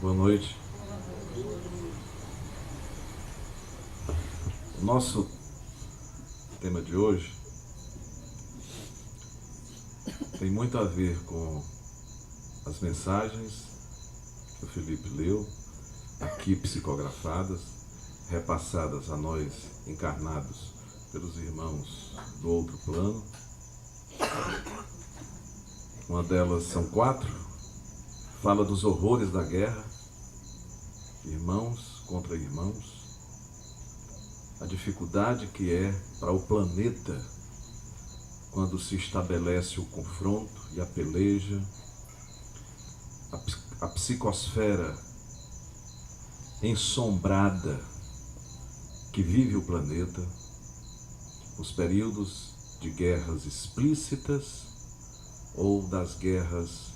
Boa noite. O nosso tema de hoje tem muito a ver com as mensagens que o Felipe leu, aqui psicografadas, repassadas a nós encarnados pelos irmãos do outro plano. Uma delas são 4, fala dos horrores da guerra, irmãos contra irmãos, a dificuldade que é para o planeta quando se estabelece o confronto e a peleja, a psicosfera ensombrada que vive o planeta, os períodos de guerras explícitas ou das guerras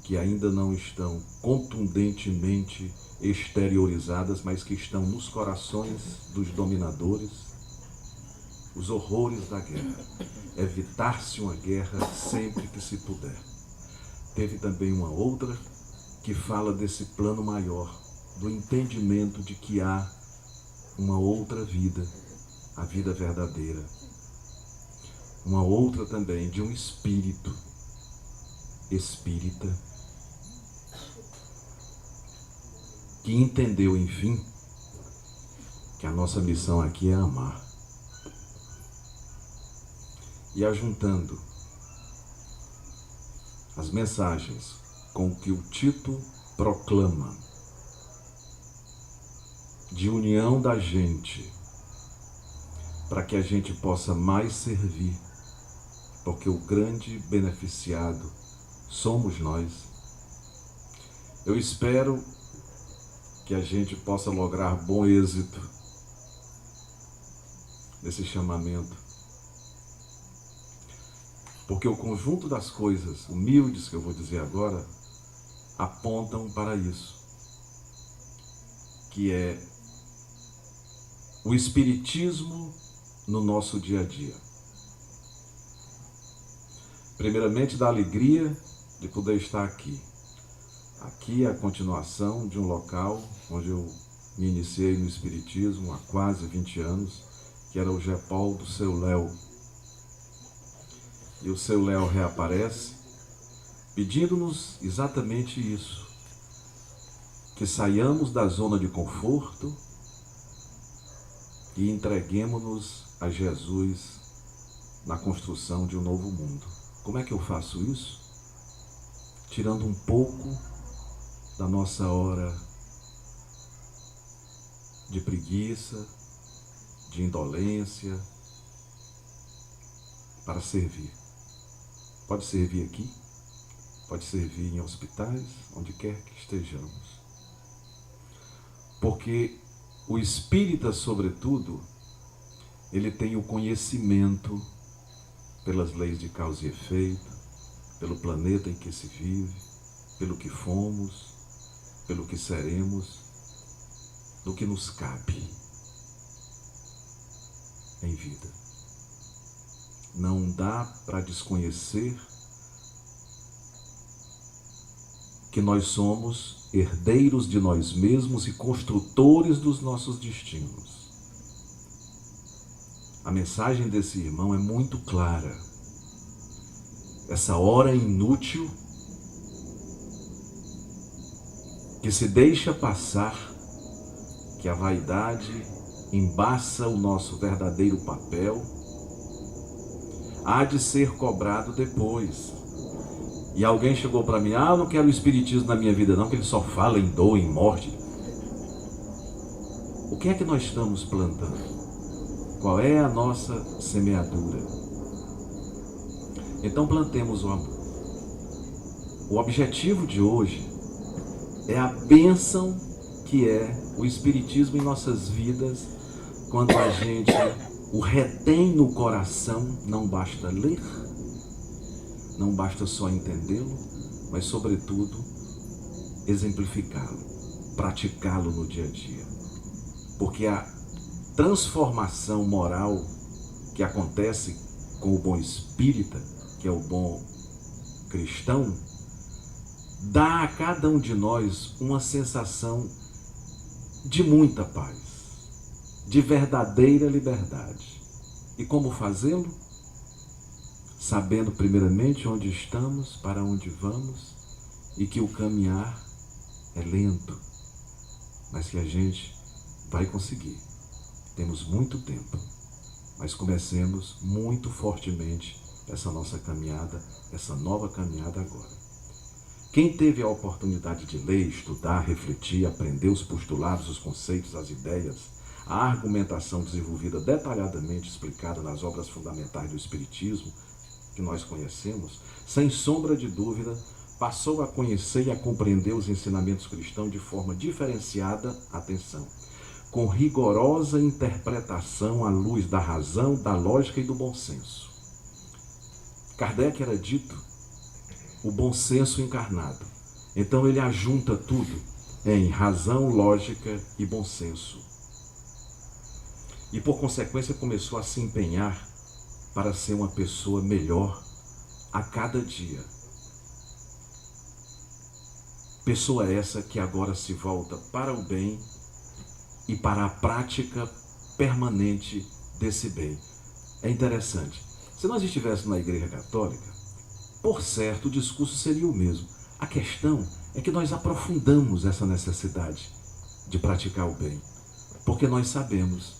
que ainda não estão contundentemente exteriorizadas, mas que estão nos corações dos dominadores, os horrores da guerra. Evitar-se uma guerra sempre que se puder. Teve também uma outra que fala desse plano maior, do entendimento de que há uma outra vida, a vida verdadeira. Uma outra também de um espírito espírita que entendeu, enfim, que a nossa missão aqui é amar. E ajuntando as mensagens com o que o Tito proclama de união da gente, para que a gente possa mais servir, porque o grande beneficiado somos nós. Eu espero que a gente possa lograr bom êxito nesse chamamento, porque o conjunto das coisas humildes que eu vou dizer agora apontam para isso, que é o espiritismo no nosso dia a dia. Primeiramente, da alegria de poder estar aqui. Aqui é a continuação de um local onde eu me iniciei no espiritismo há quase 20 anos, que era o GEPOL do Seu Léo. E o Seu Léo reaparece pedindo-nos exatamente isso, que saiamos da zona de conforto e entreguemos-nos a Jesus na construção de um novo mundo. Como é que eu faço isso? Tirando um pouco da nossa hora de preguiça, de indolência, para servir. Pode servir aqui, pode servir em hospitais, onde quer que estejamos. Porque o espírita, sobretudo, ele tem o conhecimento pelas leis de causa e efeito, pelo planeta em que se vive, pelo que fomos, pelo que seremos, do que nos cabe em vida. Não dá para desconhecer que nós somos herdeiros de nós mesmos e construtores dos nossos destinos. A mensagem desse irmão é muito clara. Essa hora inútil que se deixa passar, que a vaidade embaça o nosso verdadeiro papel, há de ser cobrado depois. E alguém chegou para mim, eu não quero o espiritismo na minha vida não, que ele só fala em dor, em morte. O que é que nós estamos plantando? Qual é a nossa semeadura? Então plantemos o amor. O objetivo de hoje é a bênção que é o espiritismo em nossas vidas, quando a gente o retém no coração. Não basta ler, não basta só entendê-lo, mas sobretudo exemplificá-lo, praticá-lo no dia a dia. Porque a transformação moral que acontece com o bom espírita, que é o bom cristão, dá a cada um de nós uma sensação de muita paz, de verdadeira liberdade. E como fazê-lo? Sabendo primeiramente onde estamos, para onde vamos, e que o caminhar é lento, mas que a gente vai conseguir. Temos muito tempo, mas comecemos muito fortemente essa nossa caminhada, essa nova caminhada agora. Quem teve a oportunidade de ler, estudar, refletir, aprender os postulados, os conceitos, as ideias, a argumentação desenvolvida detalhadamente explicada nas obras fundamentais do Espiritismo, que nós conhecemos, sem sombra de dúvida, passou a conhecer e a compreender os ensinamentos cristãos de forma diferenciada, atenção, com rigorosa interpretação à luz da razão, da lógica e do bom senso. Kardec era dito o bom senso encarnado. Então ele ajunta tudo em razão, lógica e bom senso. E por consequência começou a se empenhar para ser uma pessoa melhor a cada dia. Pessoa essa que agora se volta para o bem e para a prática permanente desse bem. É interessante. Se nós estivéssemos na Igreja Católica, por certo, o discurso seria o mesmo. A questão é que nós aprofundamos essa necessidade de praticar o bem, porque nós sabemos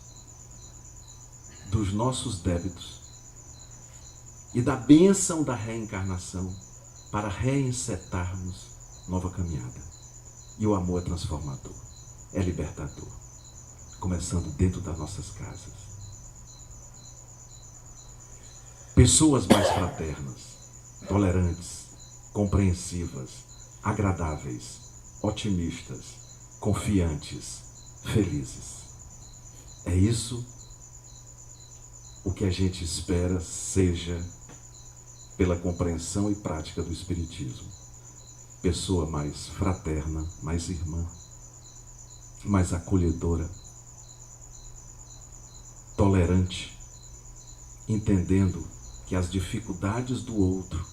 dos nossos débitos e da bênção da reencarnação para reencetarmos nova caminhada. E o amor é transformador, é libertador, começando dentro das nossas casas. Pessoas mais fraternas, tolerantes, compreensivas, agradáveis, otimistas, confiantes, felizes. É isso o que a gente espera seja pela compreensão e prática do Espiritismo. Pessoa mais fraterna, mais irmã, mais acolhedora, tolerante, entendendo que as dificuldades do outro,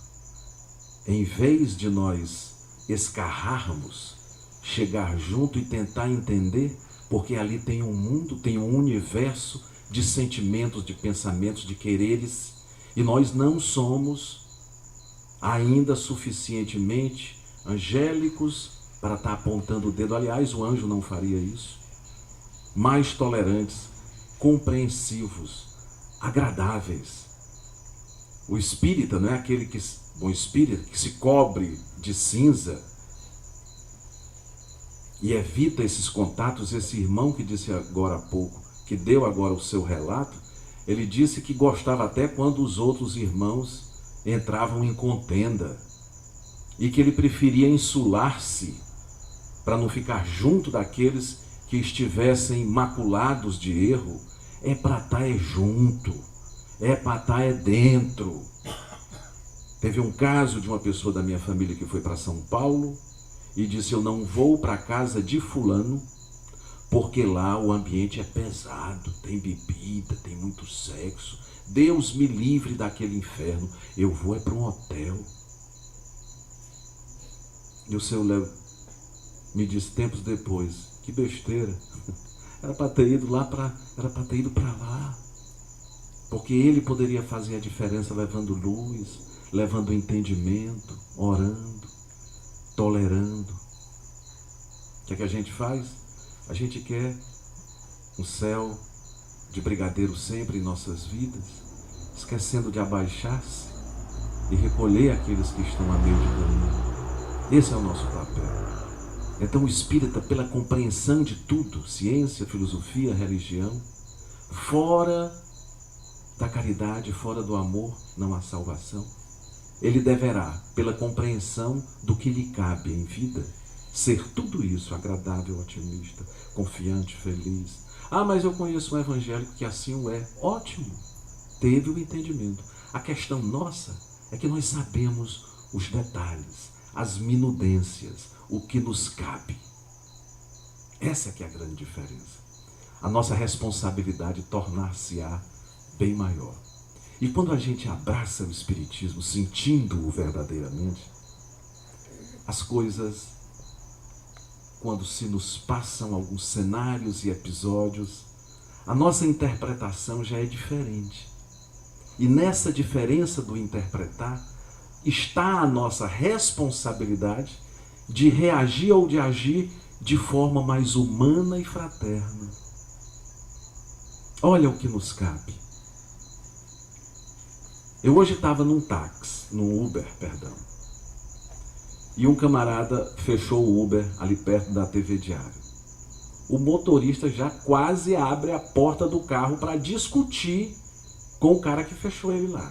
em vez de nós escarrarmos, chegar junto e tentar entender, porque ali tem um mundo, tem um universo de sentimentos, de pensamentos, de quereres, e nós não somos ainda suficientemente angélicos para estar apontando o dedo. Aliás, o anjo não faria isso. Mais tolerantes, compreensivos, agradáveis. O espírita não é aquele que, bom espírita, que se cobre de cinza e evita esses contatos. Esse irmão que disse agora há pouco, que deu agora o seu relato, ele disse que gostava até quando os outros irmãos entravam em contenda e que ele preferia insular-se para não ficar junto daqueles que estivessem maculados de erro. É para estar junto, é para estar dentro. Teve um caso de uma pessoa da minha família que foi para São Paulo e disse: eu não vou para a casa de fulano porque lá o ambiente é pesado, tem bebida, tem muito sexo. Deus me livre daquele inferno, eu vou é para um hotel. E o seu Léo me disse tempos depois: que besteira, era para ter ido lá era para ter ido para lá, porque ele poderia fazer a diferença levando luz, levando entendimento, orando, tolerando. O que é que a gente faz? A gente quer um céu de brigadeiro sempre em nossas vidas, esquecendo de abaixar-se e recolher aqueles que estão a meio de caminho. Esse é o nosso papel. Então o espírita, pela compreensão de tudo, ciência, filosofia, religião, fora da caridade, fora do amor, não há salvação. Ele deverá, pela compreensão do que lhe cabe em vida, ser tudo isso: agradável, otimista, confiante, feliz. Ah, mas eu conheço um evangélico que assim o é. Ótimo, teve o entendimento. A questão nossa é que nós sabemos os detalhes, as minudências, o que nos cabe. Essa que é a grande diferença. A nossa responsabilidade tornar-se-á bem maior. E quando a gente abraça o Espiritismo, sentindo-o verdadeiramente, as coisas, quando se nos passam alguns cenários e episódios, a nossa interpretação já é diferente. E nessa diferença do interpretar, está a nossa responsabilidade de reagir ou de agir de forma mais humana e fraterna. Olha o que nos cabe. Eu hoje estava num Uber, e um camarada fechou o Uber ali perto da TV Diário. O motorista já quase abre a porta do carro para discutir com o cara que fechou ele lá,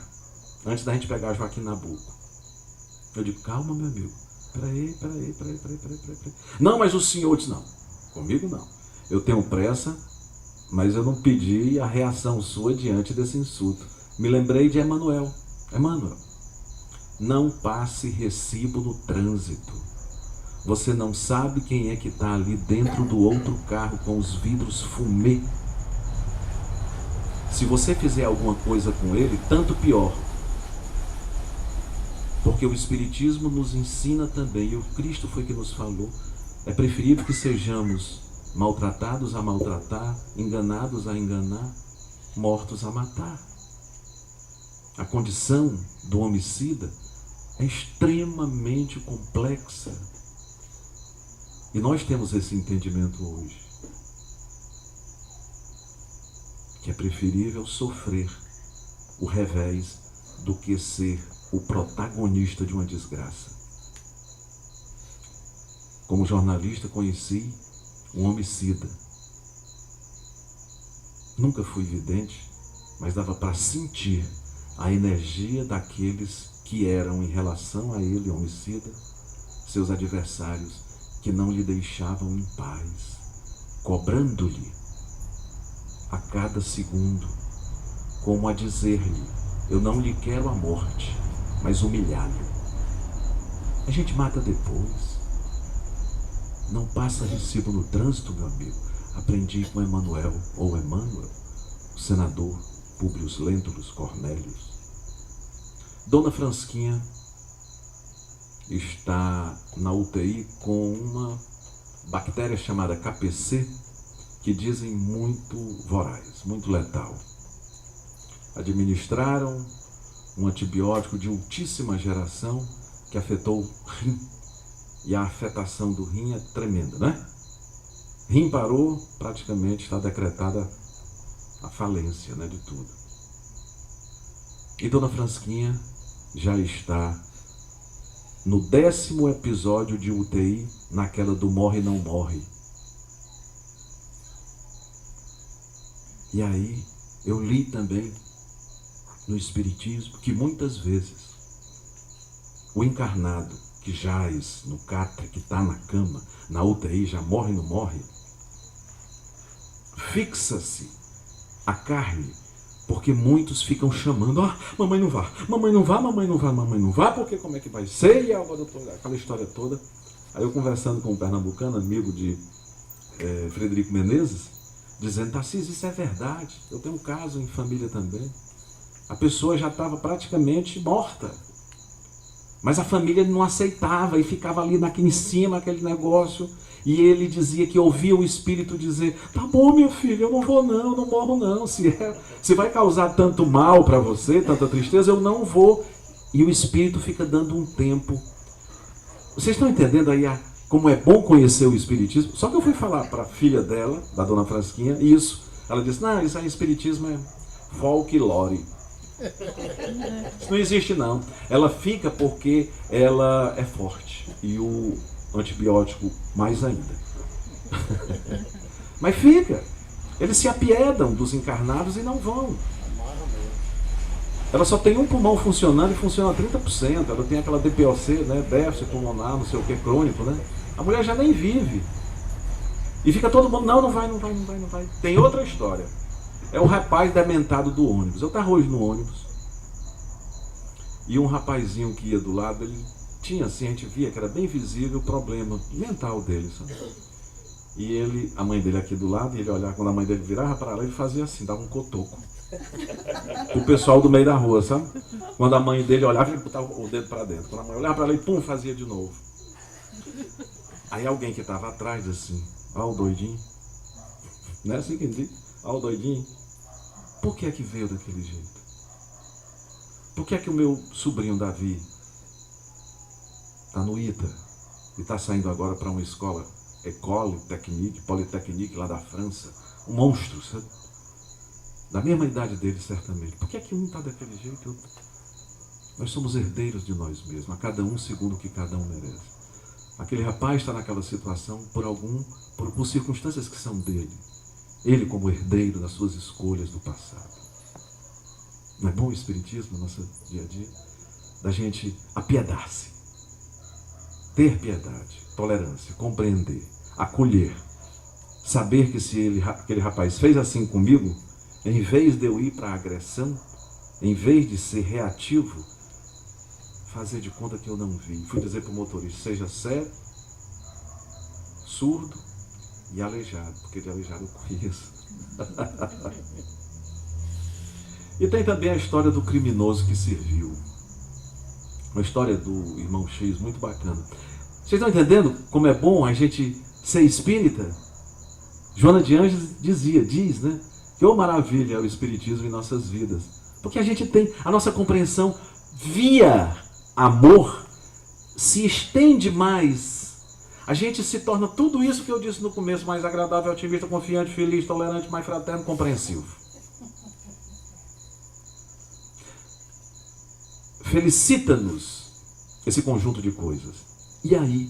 antes da gente pegar Joaquim Nabuco. Eu digo, calma, meu amigo, peraí. Não, mas o senhor disse, não, comigo não. Eu tenho pressa, mas eu não pedi a reação sua diante desse insulto. Me lembrei de Emmanuel. Emmanuel, não passe recibo no trânsito. Você não sabe quem é que está ali dentro do outro carro com os vidros fumê. Se você fizer alguma coisa com ele, tanto pior. Porque o Espiritismo nos ensina também, e o Cristo foi que nos falou, é preferível que sejamos maltratados a maltratar, enganados a enganar, mortos a matar. A condição do homicida é extremamente complexa. E nós temos esse entendimento hoje. Que é preferível sofrer o revés do que ser o protagonista de uma desgraça. Como jornalista, conheci um homicida. Nunca fui vidente, mas dava para sentir a energia daqueles que eram, em relação a ele, homicida, seus adversários, que não lhe deixavam em paz, cobrando-lhe a cada segundo, como a dizer-lhe, eu não lhe quero a morte, mas humilhá-lo. A gente mata depois. Não passa recibo no trânsito, meu amigo. Aprendi com Emmanuel, o senador Públio Lentulus Cornélios. Dona Francisquinha está na UTI com uma bactéria chamada KPC, que dizem muito voraz, muito letal. Administraram um antibiótico de ultíssima geração que afetou o rim. E a afetação do rim é tremenda, né? Rim parou, praticamente está decretada a falência, né, de tudo. E Dona Francisquinha já está no 10º episódio de UTI, naquela do morre não morre. E aí eu li também no Espiritismo que muitas vezes o encarnado que jaz no catre, que está na cama, na UTI, já morre não morre, fixa-se a carne, porque muitos ficam chamando, mamãe não vá, mamãe não vá, mamãe não vá, mamãe não vá, porque como é que vai ser? E aquela história toda. Aí eu conversando com um pernambucano, amigo de Frederico Menezes, dizendo, Tarcísio, isso é verdade, eu tenho um caso em família também. A pessoa já estava praticamente morta, mas a família não aceitava e ficava ali em cima, aquele negócio, e ele dizia que ouvia o espírito dizer, tá bom, meu filho, eu não vou não, não morro não, se vai causar tanto mal para você, tanta tristeza, eu não vou. E o espírito fica dando um tempo. Vocês estão entendendo aí como é bom conhecer o espiritismo? Só que eu fui falar para a filha dela, da Dona Francisquinha, isso. Ela disse, não, isso aí, espiritismo é folclore. Isso não existe não. Ela fica porque ela é forte. E o antibiótico mais ainda. Mas fica. Eles se apiedam dos encarnados e não vão. Ela só tem um pulmão funcionando e funciona 30%. Ela tem aquela DPOC, né? Déficit pulmonar, não sei o que, crônico, né? A mulher já nem vive. E fica todo mundo, não vai. Tem outra história. É o rapaz dementado do ônibus. Eu estava hoje no ônibus. E um rapazinho que ia do lado, ele tinha assim, a gente via que era bem visível o problema mental dele, sabe? E a mãe dele aqui do lado, e ele olhava, quando a mãe dele virava para lá, ele fazia assim, dava um cotoco. O pessoal do meio da rua, sabe? Quando a mãe dele olhava, ele botava o dedo para dentro. Quando a mãe olhava para lá, ele pum, fazia de novo. Aí alguém que estava atrás diz assim, ó o doidinho. Não é assim que diz? Ó o doidinho. Por que é que veio daquele jeito? Por que é que o meu sobrinho Davi está no ITA e está saindo agora para uma escola, École Technique, Polytechnique lá da França, um monstro, sabe? Da mesma idade dele, certamente. Por que é que um está daquele jeito e outro? Nós somos herdeiros de nós mesmos, a cada um segundo o que cada um merece. Aquele rapaz está naquela situação por circunstâncias que são dele. Ele como herdeiro das suas escolhas do passado. Não é bom o Espiritismo no nosso dia a dia? Da gente apiedar-se, ter piedade, tolerância, compreender, acolher, saber que se aquele rapaz fez assim comigo, em vez de eu ir para a agressão, em vez de ser reativo, fazer de conta que eu não vi. Fui dizer para o motorista, seja cego, surdo e aleijado, porque de aleijado eu conheço. E tem também a história do criminoso que serviu. Uma história do irmão X muito bacana. Vocês estão entendendo como é bom a gente ser espírita? Joana de Ângeles diz, né? Que ô maravilha é o espiritismo em nossas vidas. Porque a gente tem a nossa compreensão via amor se estende mais. A gente se torna tudo isso que eu disse no começo, mais agradável, otimista, confiante, feliz, tolerante, mais fraterno, compreensivo. Felicita-nos esse conjunto de coisas. E aí,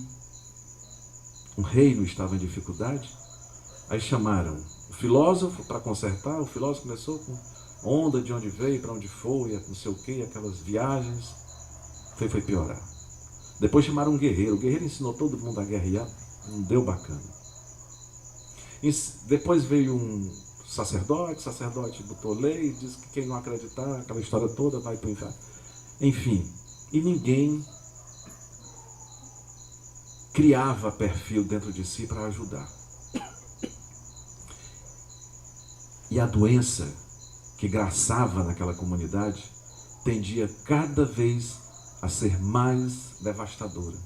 um reino estava em dificuldade, aí chamaram o filósofo para consertar, o filósofo começou com onda de onde veio, para onde foi, não sei o que, aquelas viagens, foi piorar. Depois chamaram um guerreiro, o guerreiro ensinou todo mundo a guerrear, não deu bacana. Depois veio um sacerdote, botou lei, disse que quem não acreditar, aquela história toda vai para o inferno. Enfim, e ninguém criava perfil dentro de si para ajudar. E a doença que graçava naquela comunidade tendia cada vez a ser mais devastadora.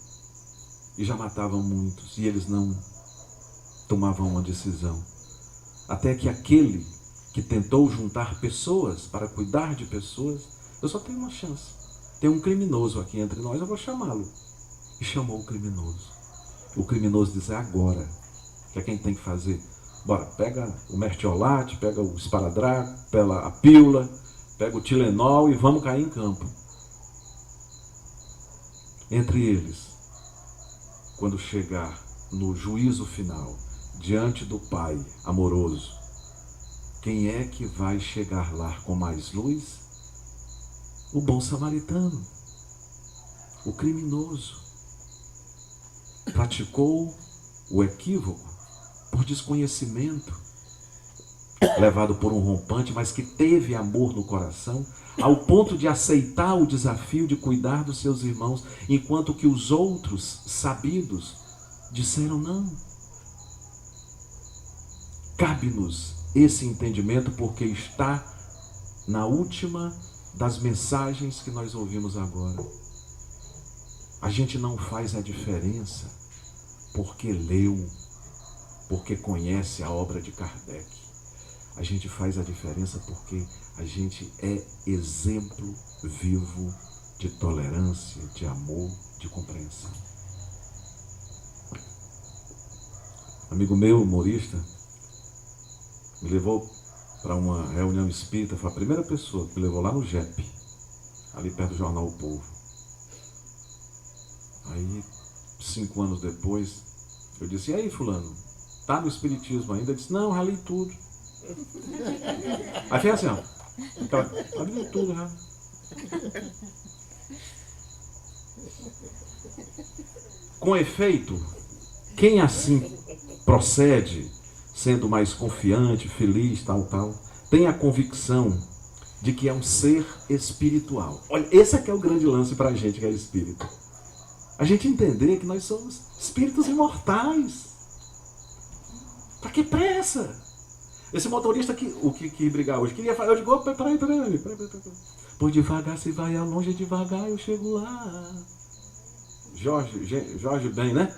E já matavam muitos, e eles não tomavam uma decisão. Até que aquele que tentou juntar pessoas para cuidar de pessoas, eu só tenho uma chance. Tem um criminoso aqui entre nós, eu vou chamá-lo. E chamou o criminoso. O criminoso diz, é agora. Que é quem tem que fazer. Bora, pega o mertiolate, pega o esparadrapo, pega a pílula, pega o Tilenol e vamos cair em campo. Entre eles, quando chegar no juízo final, diante do Pai amoroso, quem é que vai chegar lá com mais luz? O bom samaritano, o criminoso, praticou o equívoco por desconhecimento, levado por um rompante, mas que teve amor no coração, ao ponto de aceitar o desafio de cuidar dos seus irmãos, enquanto que os outros, sabidos, disseram não. Cabe-nos esse entendimento porque está na última das mensagens que nós ouvimos agora. A gente não faz a diferença porque leu, porque conhece a obra de Kardec. A gente faz a diferença porque a gente é exemplo vivo de tolerância, de amor, de compreensão. Amigo meu, humorista, me levou para uma reunião espírita, foi a primeira pessoa que me levou lá no JEP, ali perto do jornal O Povo. Aí, 5 anos depois, eu disse, e aí fulano, tá no espiritismo ainda? Ele disse, não, já li tudo. Aí fez assim, ó, já li tudo já. Com efeito, quem assim procede, sendo mais confiante, feliz, tal, tem a convicção de que é um ser espiritual. Olha, esse aqui é o grande lance para a gente que é espírita. A gente entender que nós somos espíritos imortais. Para que pressa? Esse motorista que brigar hoje, queria falar, eu digo, peraí. Pois devagar se vai a longe, devagar eu chego lá. Jorge Ben, né?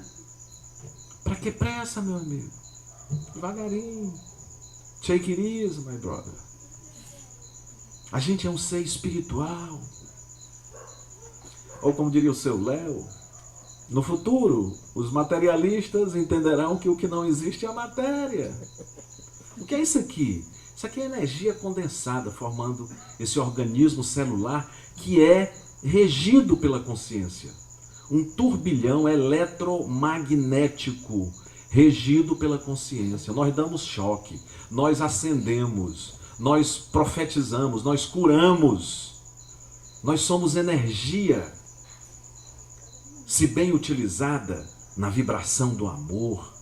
Para que pressa, meu amigo? Devagarinho. Take it easy, my brother. A gente é um ser espiritual. Ou como diria o seu Léo, no futuro, os materialistas entenderão que o que não existe é a matéria. O que é isso aqui? Isso aqui é energia condensada, formando esse organismo celular que é regido pela consciência. Um turbilhão eletromagnético regido pela consciência. Nós damos choque, nós acendemos, nós profetizamos, nós curamos. Nós somos energia. Se bem utilizada na vibração do amor,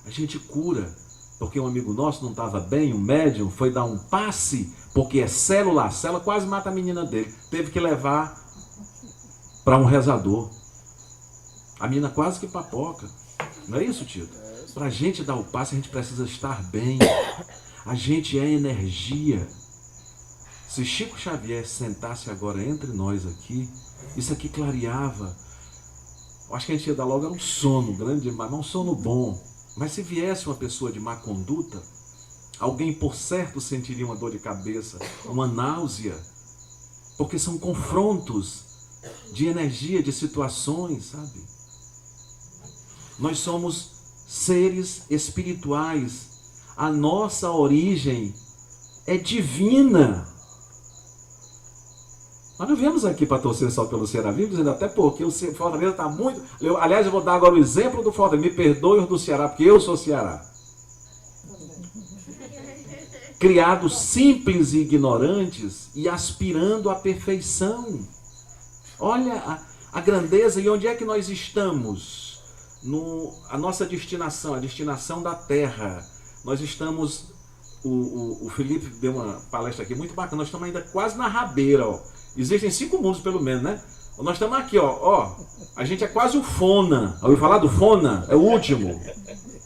a gente cura. Porque um amigo nosso não estava bem, um médium, foi dar um passe, porque é célula, a célula quase mata a menina dele. Teve que levar para um rezador. A menina quase que papoca. Não é isso, Tito? Para a gente dar o passe, a gente precisa estar bem. A gente é energia. Se Chico Xavier sentasse agora entre nós aqui, isso aqui clareava. Eu acho que a gente ia dar logo um sono grande, mas um sono bom. Mas se viesse uma pessoa de má conduta, alguém por certo sentiria uma dor de cabeça, uma náusea, porque são confrontos de energia, de situações, sabe? Nós somos seres espirituais. A nossa origem é divina. Nós não viemos aqui para torcer só pelo Ceará, vivo dizendo até porque o Fortaleza está muito... Aliás, eu vou dar agora o exemplo do Fortaleza. Me perdoe os do Ceará, porque eu sou Ceará. Criados simples e ignorantes e aspirando à perfeição. Olha a grandeza e onde é que nós estamos. A nossa destinação, a destinação da Terra. Nós estamos... O Felipe deu uma palestra aqui muito bacana. Nós estamos ainda quase na rabeira, ó. Existem 5 mundos pelo menos, né? Nós estamos aqui, ó. A gente é quase o Fona. Ouviu falar do Fona? É o último.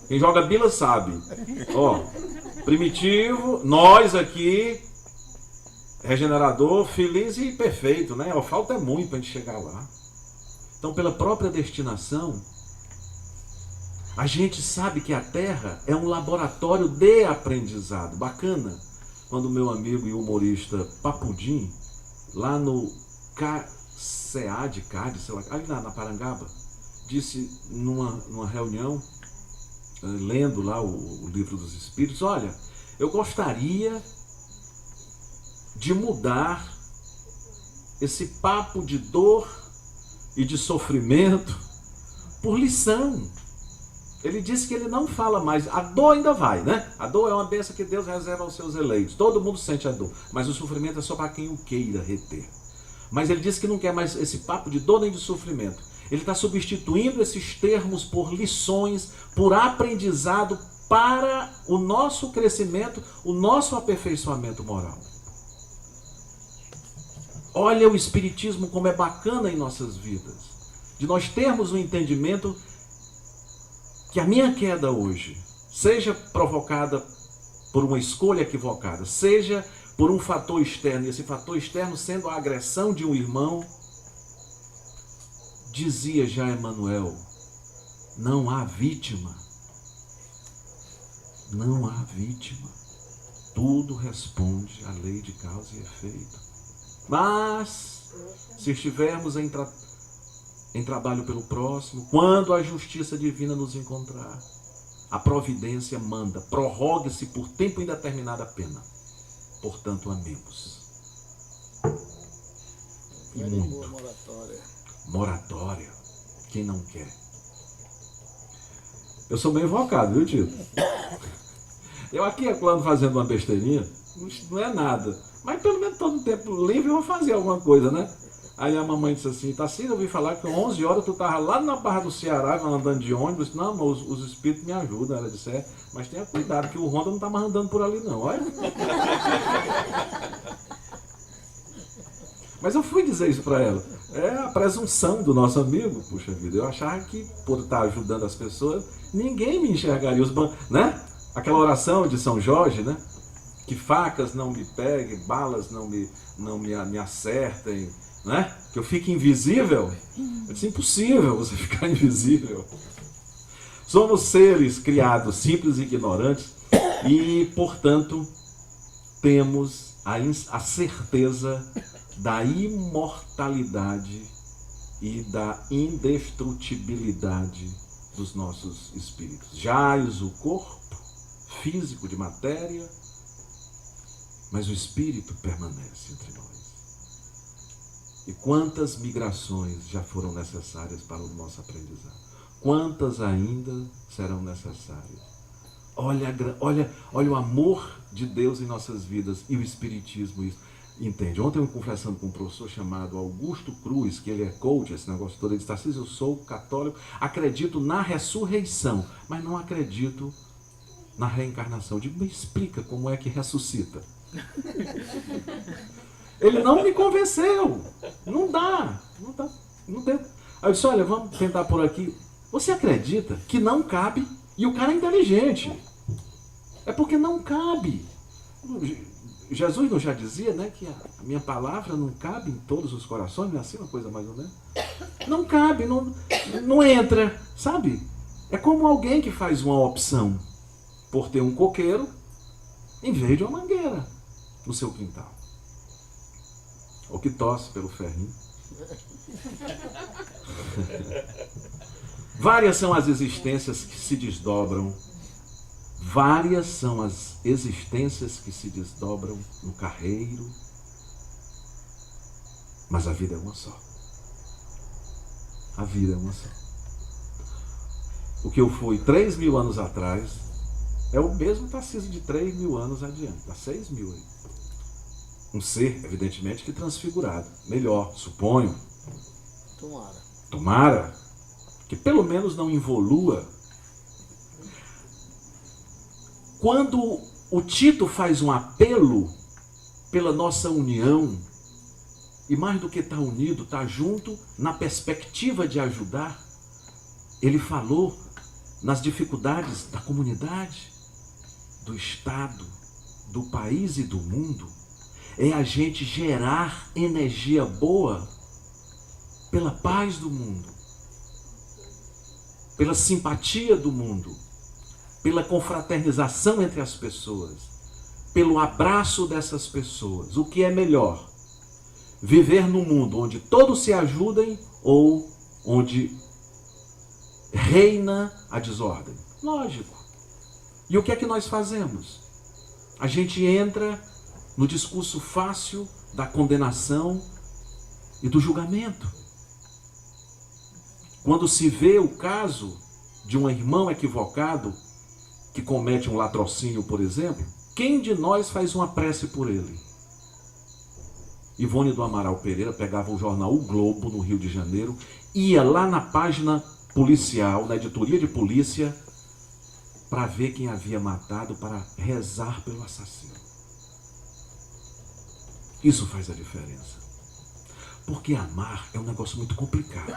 Quem joga bila sabe. Ó, primitivo, nós aqui, regenerador, feliz e perfeito, né? Falta é muito para a gente chegar lá. Então, pela própria destinação, a gente sabe que a Terra é um laboratório de aprendizado. Bacana. Quando o meu amigo e humorista Papudim, lá no KCA de Cádiz, sei lá, ali na Parangaba, disse numa reunião, lendo lá o Livro dos Espíritos, olha, eu gostaria de mudar esse papo de dor e de sofrimento por lição. Ele disse que ele não fala mais. A dor ainda vai, né? A dor é uma bênção que Deus reserva aos seus eleitos. Todo mundo sente a dor. Mas o sofrimento é só para quem o queira reter. Mas ele disse que não quer mais esse papo de dor nem de sofrimento. Ele está substituindo esses termos por lições, por aprendizado para o nosso crescimento, o nosso aperfeiçoamento moral. Olha o Espiritismo como é bacana em nossas vidas. De nós termos um entendimento que a minha queda hoje, seja provocada por uma escolha equivocada, seja por um fator externo, e esse fator externo sendo a agressão de um irmão, dizia já Emmanuel, não há vítima. Não há vítima. Tudo responde à lei de causa e efeito. Mas, se estivermos em trabalho pelo próximo, quando a justiça divina nos encontrar, a providência manda, prorrogue-se por tempo indeterminado a pena. Portanto, amemos. E muito. Moratória. Quem não quer? Eu sou meio invocado, viu, Tito? Eu aqui quando fazendo uma besteirinha, não é nada. Mas pelo menos todo o tempo livre eu vou fazer alguma coisa, né? Aí a mamãe disse assim, Tarcísio, eu ouvi falar que 11 horas tu estava lá na Barra do Ceará, andando de ônibus. Não, mas os espíritos me ajudam. Ela disse, mas tenha cuidado, que o Honda não está mais andando por ali não, olha. Mas eu fui dizer isso para ela. É a presunção do nosso amigo, puxa vida. Eu achava que por estar ajudando as pessoas, ninguém me enxergaria, né? Aquela oração de São Jorge, né? Que facas não me peguem, balas não me acertem, né? Que eu fique invisível. Eu disse, impossível você ficar invisível. Somos seres criados simples e ignorantes e, portanto, temos a certeza da imortalidade e da indestrutibilidade dos nossos espíritos. Jaz o corpo físico de matéria, mas o espírito permanece entre nós. E quantas migrações já foram necessárias para o nosso aprendizado? Quantas ainda serão necessárias? Olha o amor de Deus em nossas vidas e o Espiritismo isso entende. Ontem eu conversando com um professor chamado Augusto Cruz, que ele é coach, esse negócio todo, ele disse: Tarcísio, eu sou católico, acredito na ressurreição, mas não acredito na reencarnação. Eu digo: me explica como é que ressuscita. Ele não me convenceu. Não dá. Não deu. Aí eu disse: olha, vamos tentar por aqui. Você acredita que não cabe? E o cara é inteligente. É porque não cabe. Jesus não já dizia, né, que a minha palavra não cabe em todos os corações? Não é assim uma coisa mais ou menos? Não cabe, não entra, sabe? É como alguém que faz uma opção por ter um coqueiro em vez de uma mangueira no seu quintal. Ou que tosse pelo ferrinho. Várias são as existências que se desdobram. Várias são as existências que se desdobram no carreiro. Mas a vida é uma só. A vida é uma só. O que eu fui 3.000 anos atrás é o mesmo Tarcísio de 3.000 anos adiante. Está 6.000 aí. Um ser, evidentemente, que transfigurado. Melhor, suponho. Tomara. Que pelo menos não evolua. Quando o Tito faz um apelo pela nossa união, e mais do que estar unido, estar junto na perspectiva de ajudar, ele falou nas dificuldades da comunidade, do Estado, do país e do mundo. É a gente gerar energia boa pela paz do mundo, pela simpatia do mundo, pela confraternização entre as pessoas, pelo abraço dessas pessoas. O que é melhor? Viver num mundo onde todos se ajudem ou onde reina a desordem? Lógico. E o que é que nós fazemos? A gente entra no discurso fácil da condenação e do julgamento. Quando se vê o caso de um irmão equivocado que comete um latrocínio, por exemplo, quem de nós faz uma prece por ele? Ivone do Amaral Pereira pegava o jornal O Globo, no Rio de Janeiro, ia lá na página policial, na editoria de polícia, para ver quem havia matado, para rezar pelo assassino. Isso faz a diferença. Porque amar é um negócio muito complicado.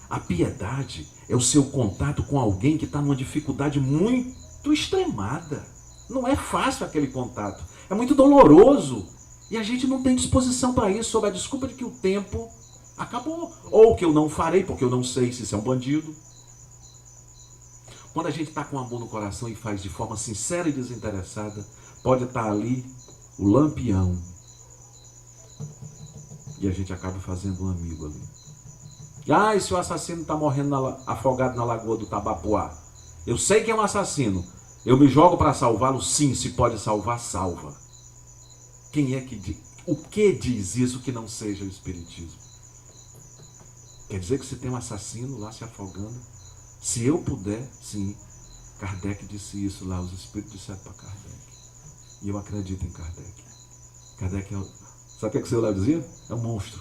A piedade é o seu contato com alguém que está numa dificuldade muito extremada. Não é fácil aquele contato. É muito doloroso. E a gente não tem disposição para isso, sob a desculpa de que o tempo acabou. Ou que eu não farei, porque eu não sei se isso é um bandido. Quando a gente está com amor no coração e faz de forma sincera e desinteressada, pode estar ali o lampião. E a gente acaba fazendo um amigo ali. E se o assassino está morrendo afogado na lagoa do Tabapuá? Eu sei que é um assassino. Eu me jogo para salvá-lo? Sim, se pode salvar, salva. Quem é que diz? O que diz isso que não seja o Espiritismo? Quer dizer que se tem um assassino lá se afogando? Se eu puder, sim. Kardec disse isso lá, os Espíritos disseram para Kardec. E eu acredito em Kardec. Kardec é o... Sabe o que o seu lá dizia? É um monstro.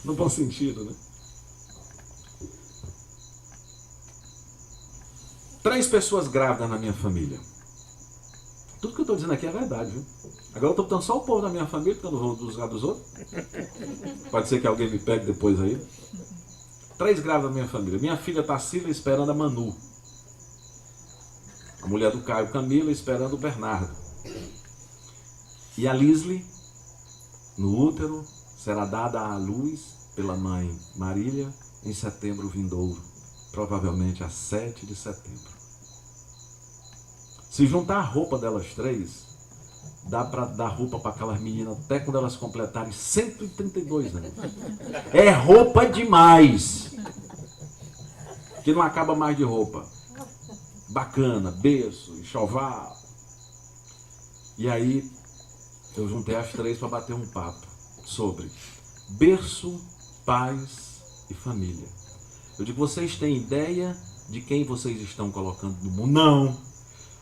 No bom sentido, né? 3 pessoas grávidas na minha família. Tudo que eu estou dizendo aqui é verdade, viu? Agora eu estou botando só o povo da minha família, porque eu não vou juzgar dos outros. Pode ser que alguém me pegue depois aí. 3 grávidas na minha família. Minha filha Tarsila esperando a Manu. A mulher do Caio, Camila, esperando o Bernardo. E a Lisli, no útero, será dada à luz pela mãe Marília em setembro vindouro. provavelmente a 7 de setembro. Se juntar a roupa delas três, dá para dar roupa para aquelas meninas até quando elas completarem 132 anos. É roupa demais. Que não acaba mais de roupa. Bacana, berço, enxoval. E aí eu juntei as três para bater um papo sobre berço, paz e família. Eu digo, vocês têm ideia de quem vocês estão colocando no mundo? Não.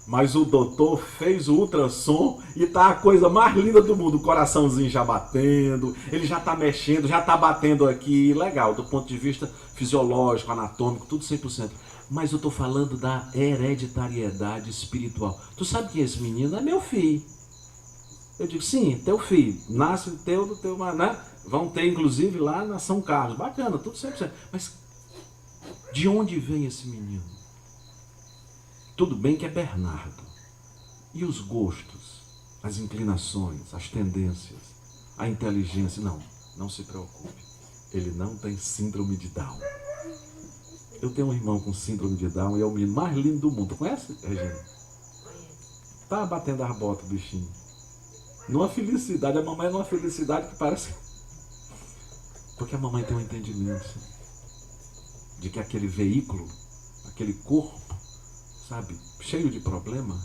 Mas o doutor fez o ultrassom e tá a coisa mais linda do mundo. O coraçãozinho já batendo, ele já tá mexendo, já tá batendo aqui. Legal, do ponto de vista fisiológico, anatômico, tudo 100%. Mas eu tô falando da hereditariedade espiritual. Tu sabe que esse menino é meu filho. Eu digo, sim, teu filho. Nasce teu do teu, né? Vão ter, inclusive, lá na São Carlos. Bacana, tudo 100%. Mas de onde vem esse menino? Tudo bem que é Bernardo. E os gostos, as inclinações, as tendências, a inteligência? Não, não se preocupe. Ele não tem síndrome de Down. Eu tenho um irmão com síndrome de Down e é o menino mais lindo do mundo. Conhece, Regina? Tá batendo as botas, bichinho. Numa felicidade, a mamãe é numa felicidade que parece... Porque a mamãe tem um entendimento de que aquele veículo, aquele corpo, sabe, cheio de problema,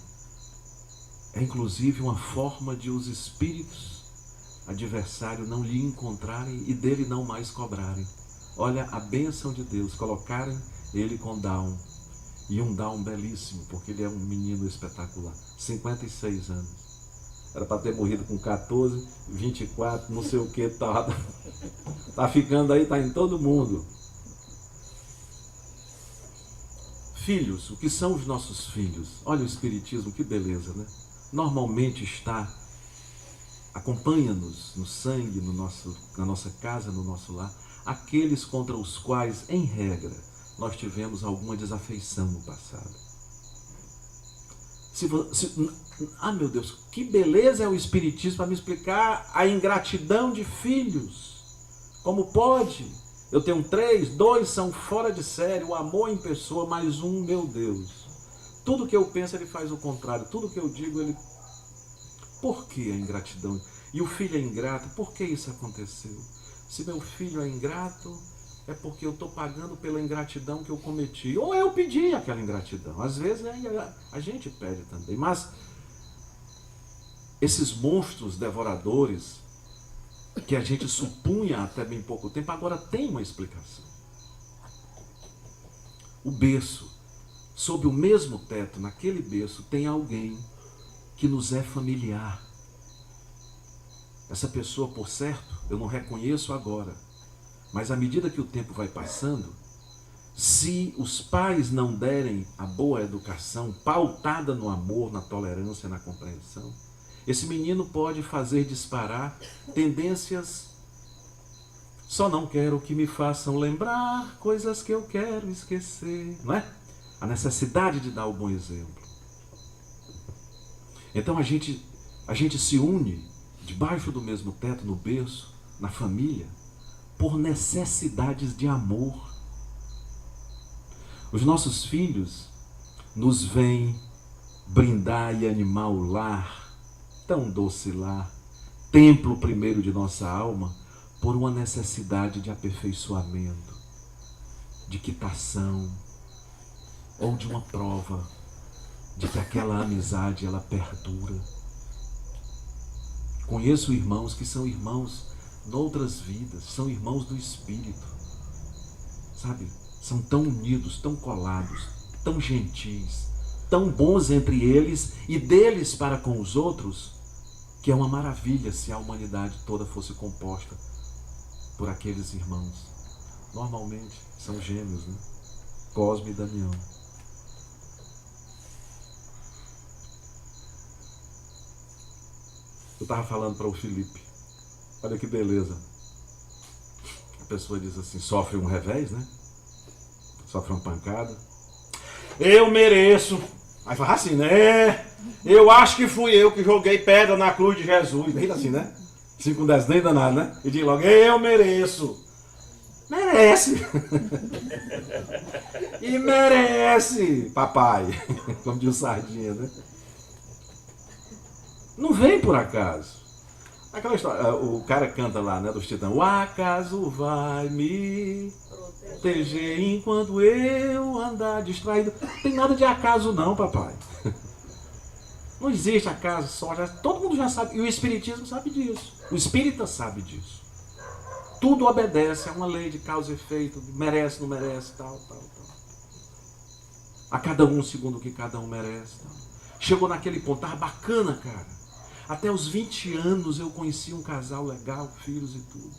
é inclusive uma forma de os espíritos adversários não lhe encontrarem e dele não mais cobrarem. Olha a bênção de Deus, colocarem ele com Down, e um Down belíssimo, porque ele é um menino espetacular, 56 anos. Era para ter morrido com 14, 24, não sei o que, tá ficando aí, tá em todo mundo. Filhos, o que são os nossos filhos? Olha o Espiritismo, que beleza, né? Normalmente acompanha-nos no sangue, na nossa casa, no nosso lar, aqueles contra os quais, em regra, nós tivemos alguma desafeição no passado. Meu Deus, que beleza é o Espiritismo para me explicar a ingratidão de filhos. Como pode? Eu tenho 3, 2 são fora de série, o amor em pessoa, mais um, meu Deus. Tudo que eu penso, ele faz o contrário. Tudo que eu digo, ele... Por que a ingratidão? E o filho é ingrato, por que isso aconteceu? Se meu filho é ingrato, é porque eu estou pagando pela ingratidão que eu cometi. Ou eu pedi aquela ingratidão. Às vezes a gente pede também. Mas esses monstros devoradores que a gente supunha até bem pouco tempo, agora tem uma explicação. O berço, sob o mesmo teto, naquele berço, tem alguém que nos é familiar. Essa pessoa, por certo, eu não reconheço agora, mas à medida que o tempo vai passando, se os pais não derem a boa educação, pautada no amor, na tolerância, na compreensão, esse menino pode fazer disparar tendências. Só não quero que me façam lembrar coisas que eu quero esquecer, não é? A necessidade de dar o bom exemplo. Então a gente se une debaixo do mesmo teto, no berço, na família, por necessidades de amor. Os nossos filhos nos vêm brindar e animar o lar, tão doce lar, templo primeiro de nossa alma, por uma necessidade de aperfeiçoamento, de quitação, ou de uma prova de que aquela amizade ela perdura. Conheço irmãos que são irmãos noutras vidas, são irmãos do Espírito, sabe? São tão unidos, tão colados, tão gentis, tão bons entre eles e deles para com os outros, que é uma maravilha se a humanidade toda fosse composta por aqueles irmãos. Normalmente são gêmeos, né? Cosme e Damião. Eu estava falando para o Felipe, olha que beleza. A pessoa diz assim, sofre um revés, né? Sofre uma pancada. Eu mereço. Aí fala assim, né? Eu acho que fui eu que joguei pedra na cruz de Jesus. Bem assim, né? 5 com 10, nem danado, né? E diz logo, eu mereço. Merece! E merece, papai! Como diz o Sardinha, né? Não vem por acaso. Aquela história, o cara canta lá, né, dos Titãs. O acaso vai me proteger enquanto eu andar distraído. Não tem nada de acaso não, papai. Não existe acaso, sorte. Todo mundo já sabe. E o Espiritismo sabe disso. O espírita sabe disso. Tudo obedece a uma lei de causa e efeito. Merece, não merece, tal. A cada um segundo o que cada um merece. Tal. Chegou naquele ponto. Tava bacana, cara. Até os 20 anos eu conheci um casal legal, filhos e tudo.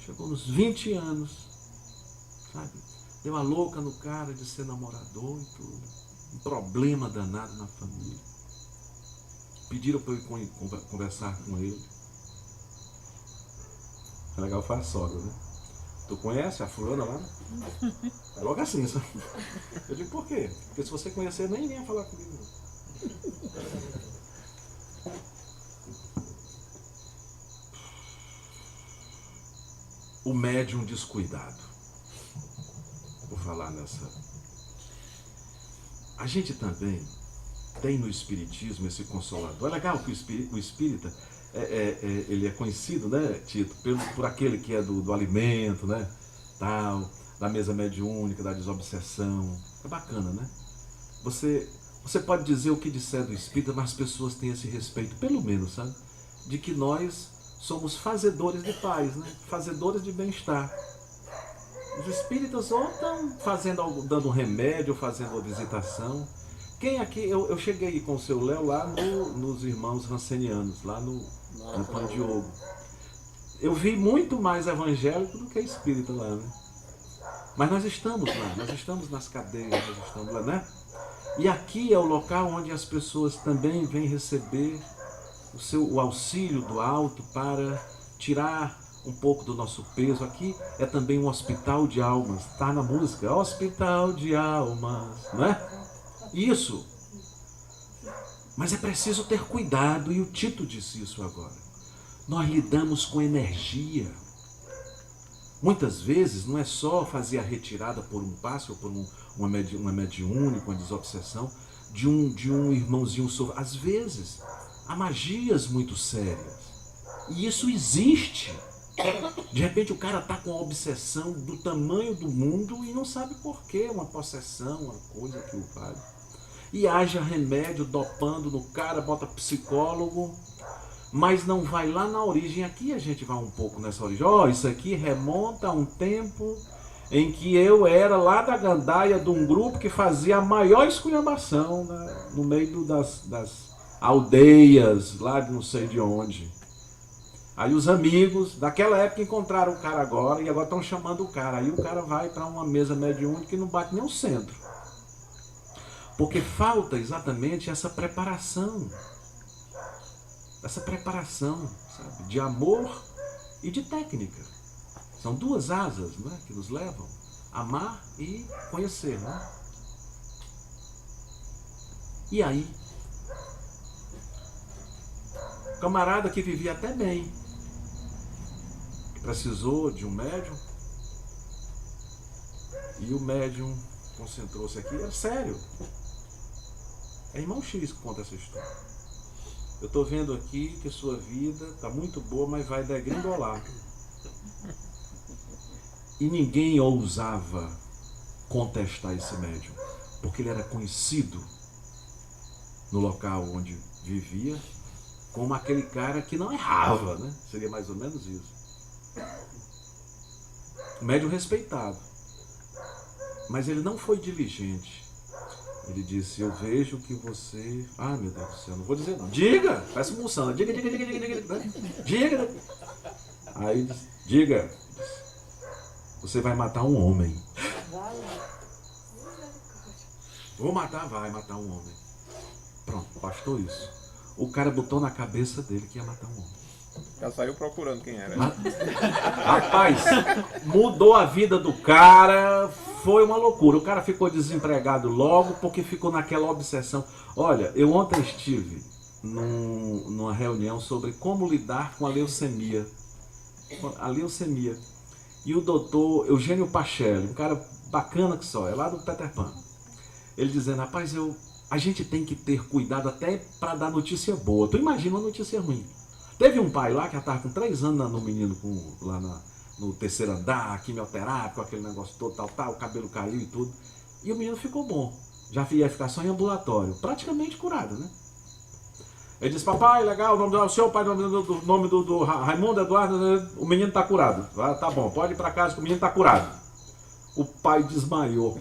Chegou nos 20 anos, sabe? Deu a louca no cara de ser namorador e tudo. Um problema danado na família. Pediram para eu ir conversar com ele. É legal, foi a sogra, né? Tu conhece a fulana lá? É logo assim, sabe? Eu digo, por quê? Porque se você conhecer, nem ia falar comigo. O médium descuidado. Vou falar nessa. A gente também tem no Espiritismo esse consolador. É legal que o espírita, ele é conhecido, né, Tito, por aquele que é do alimento, né, tal, da mesa mediúnica, da desobsessão. É bacana, né? Você pode dizer o que disser do espírita, mas as pessoas têm esse respeito, pelo menos, sabe? De que nós somos fazedores de paz, né? Fazedores de bem-estar. Os espíritas ou estão fazendo algo, dando um remédio, ou fazendo uma visitação. Quem aqui, eu cheguei com o seu Léo lá nos irmãos rancenianos, lá no Pan Diogo. Eu vi muito mais evangélico do que espírita lá, né? Mas nós estamos lá, nós estamos nas cadeias, nós estamos lá, né? E aqui é o local onde as pessoas também vêm receber o auxílio do alto para tirar um pouco do nosso peso. Aqui é também um hospital de almas, está na música, hospital de almas, não é? Isso. Mas é preciso ter cuidado, e o Tito disse isso agora. Nós lidamos com energia. Muitas vezes não é só fazer a retirada por um passe ou por uma mediúnica, uma desobsessão de um irmãozinho sofrido. Às vezes há magias muito sérias. E isso existe. De repente o cara está com uma obsessão do tamanho do mundo e não sabe por quê, uma possessão, uma coisa que o vale. E haja remédio dopando no cara, bota psicólogo, mas não vai lá na origem. Aqui a gente vai um pouco nessa origem. Isso aqui remonta a um tempo em que eu era lá da gandaia de um grupo que fazia a maior esculhambação, né, no meio das aldeias, lá de não sei de onde. Aí os amigos daquela época encontraram o cara agora, e agora estão chamando o cara. Aí o cara vai para uma mesa mediúnica que não bate nem o centro. Porque falta exatamente essa preparação. Essa preparação, sabe, de amor e de técnica. São duas asas, né, que nos levam a amar e conhecer, né? E aí, o camarada que vivia até bem, que precisou de um médium, e o médium concentrou-se aqui, é sério. É irmão X que conta essa história. Eu estou vendo aqui que sua vida está muito boa, mas vai degringolar. E ninguém ousava contestar esse médium, porque ele era conhecido no local onde vivia como aquele cara que não errava, né? Seria mais ou menos isso. Médium respeitado. Mas ele não foi diligente. Ele disse, eu vejo que você... Ah, meu Deus do céu, não vou dizer não. Diga! Parece um moção. Diga. Diga! Aí disse, diga. Você vai matar um homem. Vou matar, vai matar um homem. Pronto, bastou isso. O cara botou na cabeça dele que ia matar um homem. Já saiu procurando quem era. Rapaz, mudou a vida do cara, foi uma loucura. O cara ficou desempregado logo porque ficou naquela obsessão. Olha, eu ontem estive numa reunião sobre como lidar com a leucemia. A leucemia. E o doutor Eugênio Pacelli, um cara bacana que só, é lá do Peter Pan. Ele dizendo, rapaz, a gente tem que ter cuidado até para dar notícia boa. Tu imagina uma notícia ruim. Teve um pai lá que já estava com 3 anos no menino lá no terceiro andar, quimioterápico, aquele negócio todo, tal, o cabelo caiu e tudo. E o menino ficou bom. Já ia ficar só em ambulatório, praticamente curado, né? Ele disse, papai, legal, o seu pai, o nome do Raimundo Eduardo, o menino está curado. Ah, tá bom, pode ir para casa que o menino está curado. O pai desmaiou.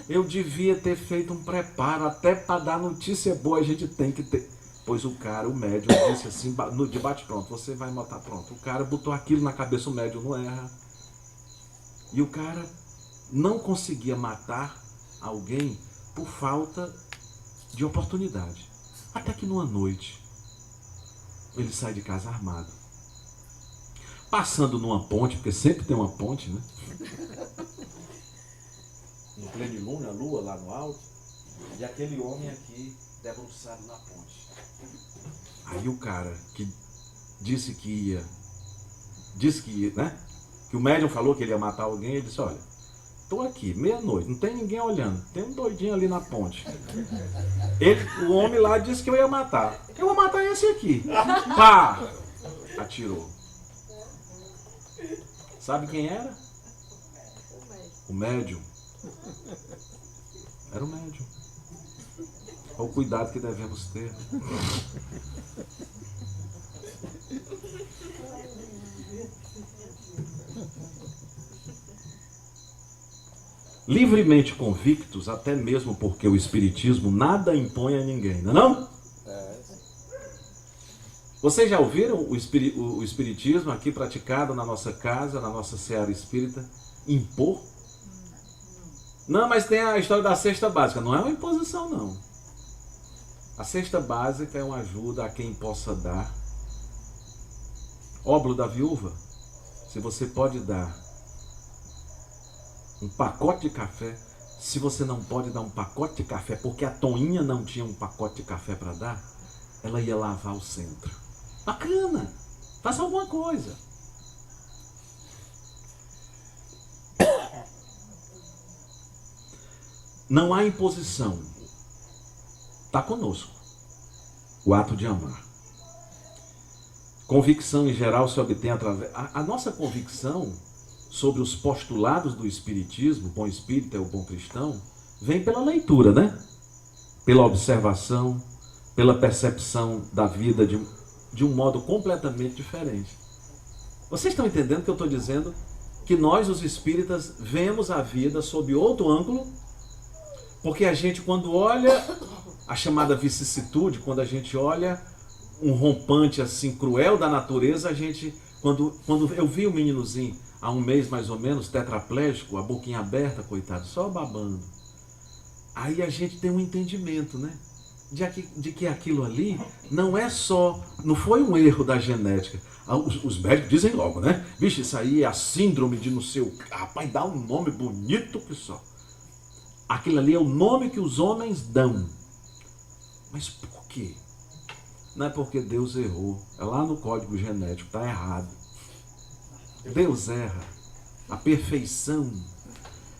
Eu devia ter feito um preparo, até para dar notícia boa a gente tem que ter. Pois o médium disse assim, de bate-pronto, você vai matar pronto. O cara botou aquilo na cabeça, o médium não erra. E o cara não conseguia matar alguém por falta de oportunidade. Até que numa noite, ele sai de casa armado. Passando numa ponte, porque sempre tem uma ponte, né? No plenilúnio, a lua lá no alto, e aquele homem aqui debruçado na ponte. Aí o cara que disse que ia, né? Que o médium falou que ele ia matar alguém, ele disse, olha, tô aqui, meia-noite, não tem ninguém olhando, tem um doidinho ali na ponte. O homem lá disse que eu ia matar. Eu vou matar esse aqui. Pá! Atirou. Sabe quem era? O médium. Era o médium. Olha o cuidado que devemos ter. Livremente convictos, até mesmo porque o Espiritismo nada impõe a ninguém, não é não? Vocês já ouviram o Espiritismo aqui praticado na nossa casa, na nossa seara espírita, impor? Não, mas tem a história da cesta básica. Não é uma imposição, não. A cesta básica é uma ajuda a quem possa dar. Óbolo da viúva, se você pode dar um pacote de café, se você não pode dar um pacote de café, porque a Toinha não tinha um pacote de café para dar, ela ia lavar o centro. Bacana! Faça alguma coisa. Não há imposição. Está conosco o ato de amar. Convicção em geral se obtém através... A nossa convicção sobre os postulados do Espiritismo, o bom espírita é o bom cristão, vem pela leitura, né? Pela observação, pela percepção da vida de um modo completamente diferente. Vocês estão entendendo o que eu estou dizendo? Que nós, os espíritas, vemos a vida sob outro ângulo, porque a gente, quando olha a chamada vicissitude, quando a gente olha um rompante assim cruel da natureza, a gente, quando eu vi o meninozinho há um mês mais ou menos, tetraplégico, a boquinha aberta, coitado, só babando, aí a gente tem um entendimento, né? De que aquilo ali não é só, não foi um erro da genética. Os médicos dizem logo, né? Vixe, isso aí é a síndrome de não sei o... Rapaz, dá um nome bonito que só. Aquilo ali é o nome que os homens dão. Mas por quê? Não é porque Deus errou. É lá no código genético, está errado. Deus erra. A perfeição.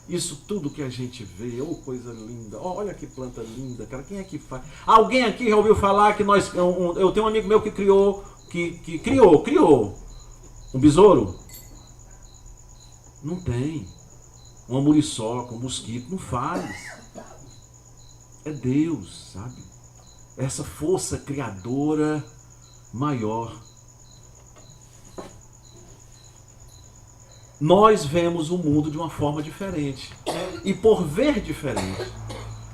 Isso tudo que a gente vê, oh, coisa linda. Oh, olha que planta linda, cara. Quem é que faz? Alguém aqui já ouviu falar que nós... eu tenho um amigo meu que criou um besouro? Não tem. Uma muriçoca, um mosquito, não faz. É Deus, sabe? Essa força criadora maior. Nós vemos o mundo de uma forma diferente. E por ver diferente,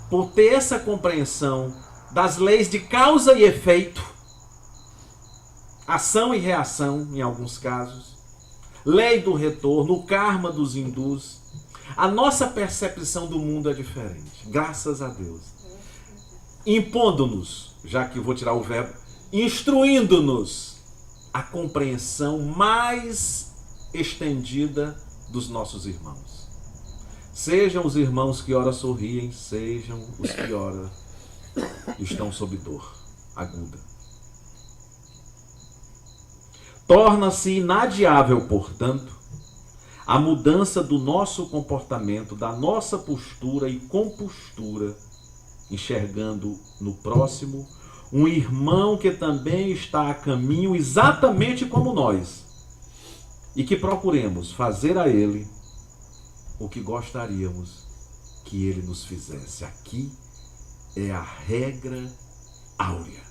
por ter essa compreensão das leis de causa e efeito, ação e reação, em alguns casos, lei do retorno, o karma dos hindus, a nossa percepção do mundo é diferente, graças a Deus. Impondo-nos, já que eu vou tirar o verbo, instruindo-nos a compreensão mais estendida dos nossos irmãos. Sejam os irmãos que ora sorriem, sejam os que ora estão sob dor aguda. Torna-se inadiável, portanto, a mudança do nosso comportamento, da nossa postura e compostura, enxergando no próximo um irmão que também está a caminho exatamente como nós, e que procuremos fazer a ele o que gostaríamos que ele nos fizesse. Aqui é a regra áurea.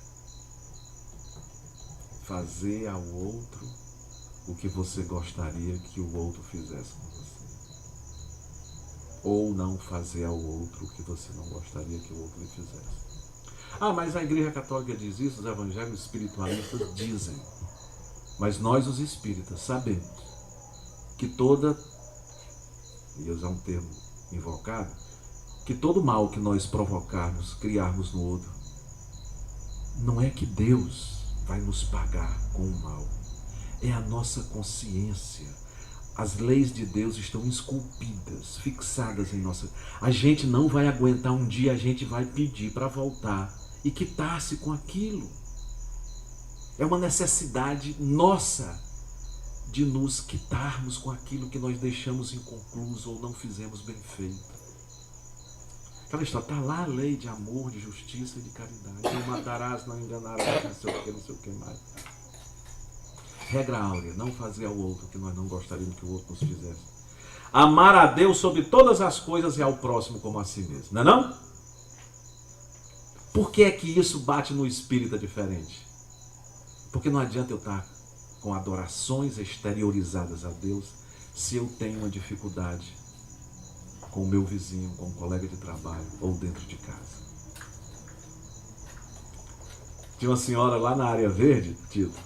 Fazer ao outro o que você gostaria que o outro fizesse com você. Ou não fazer ao outro o que você não gostaria que o outro lhe fizesse. Ah, mas a Igreja Católica diz isso, os evangélicos espiritualistas dizem. Mas nós, os espíritas, sabemos que toda, e usar um termo invocado, que todo mal que nós provocarmos, criarmos no outro, não é que Deus vai nos pagar com o mal. É a nossa consciência. As leis de Deus estão esculpidas, fixadas em nossa... A gente não vai aguentar, um dia a gente vai pedir para voltar e quitar-se com aquilo. É uma necessidade nossa de nos quitarmos com aquilo que nós deixamos inconcluso ou não fizemos bem feito. Aquela história, está lá a lei de amor, de justiça e de caridade. Não matarás, não enganarás, não sei o que mais. Regra áurea, não fazer ao outro o que nós não gostaríamos que o outro nos fizesse. Amar a Deus sobre todas as coisas e ao próximo como a si mesmo. Não é não? Por que é que isso bate no espírita diferente? Porque não adianta eu estar com adorações exteriorizadas a Deus se eu tenho uma dificuldade com o meu vizinho, com um colega de trabalho ou dentro de casa. Tinha uma senhora lá na área verde, Tito,